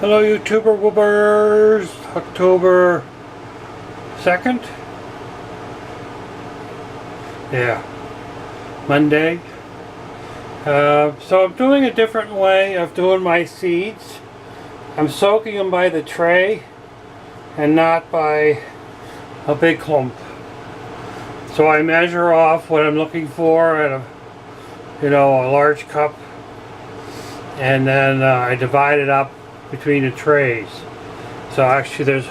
Hello YouTuber Woobers, October 2nd, yeah, Monday. So I'm doing a different way of doing my seeds. I'm soaking them by the tray and not by a big clump. So I measure off what I'm looking for at a large cup, and then I divide it up between the trays. So actually there's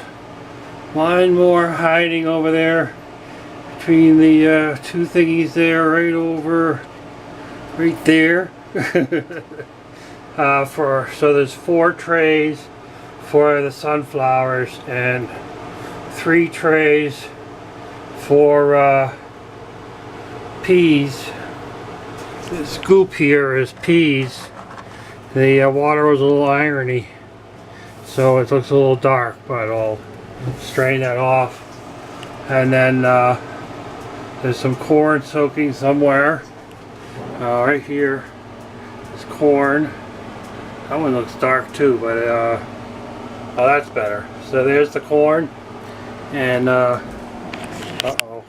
one more hiding over there between the two thingies there, right there. So there's 4 trays for the sunflowers and 3 trays for peas. The scoop here is peas. The water was a little irony, so it looks a little dark, but I'll strain that off. And then there's some corn soaking somewhere. Right here is corn. That one looks dark too, but oh, that's better. So there's the corn, and uh-oh.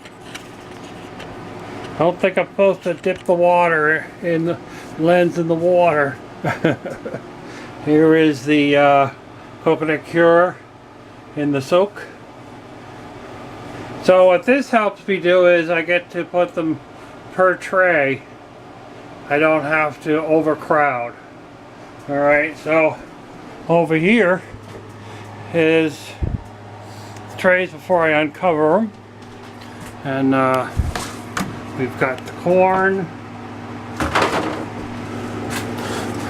I don't think I'm supposed to dip the water in the lens in the water. Here is the coconut cure in the soak. So what this helps me do is I get to put them per tray. I don't have to overcrowd. Alright, so over here is trays before I uncover them. And we've got the corn.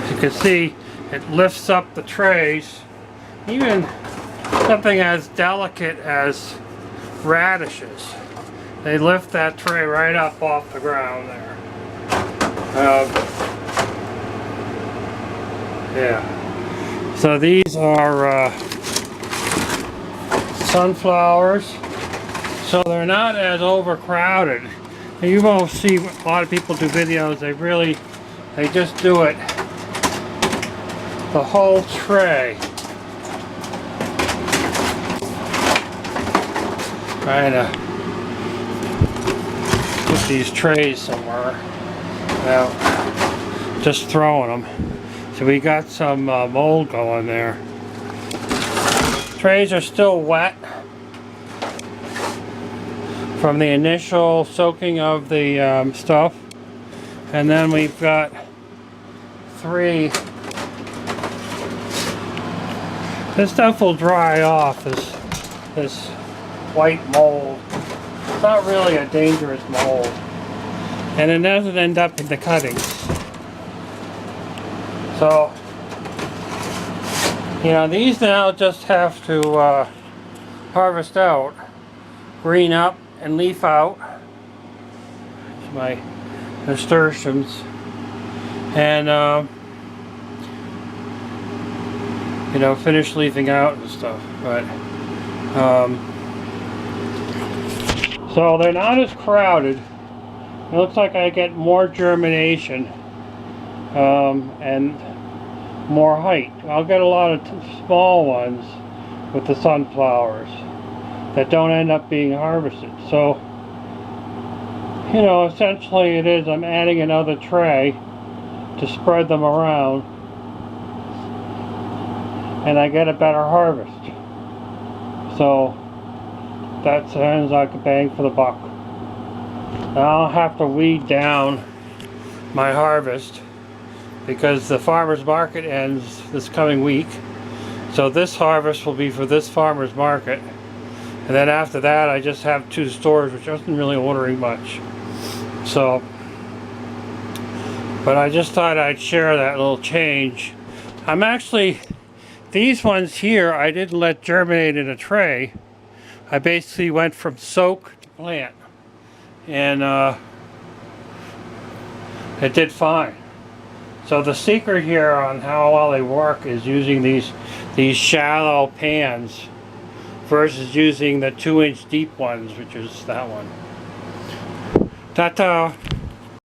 As you can see, it lifts up the trays. Even something as delicate as radishes, they lift that tray right up off the ground there. Yeah. So these are sunflowers, so they're not as overcrowded. And you won't see a lot of people do videos. They just do it the whole tray. Trying to put these trays somewhere. Well, just throwing them. So we got some mold going there. Trays are still wet from the initial soaking of the stuff. And then we've got 3. This stuff will dry off, this white mold. It's not really a dangerous mold, and it doesn't end up in the cuttings. So these now just have to harvest out, green up and leaf out. It's my nasturtiums, and finish leafing out and stuff. But so they're not as crowded. It looks like I get more germination and more height. I'll get a lot of small ones with the sunflowers that don't end up being harvested. So, essentially it is, I'm adding another tray to spread them around, and I get a better harvest. So that sounds like a bang for the buck. I'll have to weed down my harvest because the farmer's market ends this coming week. So this harvest will be for this farmer's market. And then after that I just have 2 stores, which wasn't really ordering much. So, but I just thought I'd share that little change. I'm actually, these ones here I didn't let germinate in a tray. I basically went from soak to plant, and it did fine. So the secret here on how well they work is using these shallow pans versus using the 2-inch deep ones, which is that one. Ta-ta!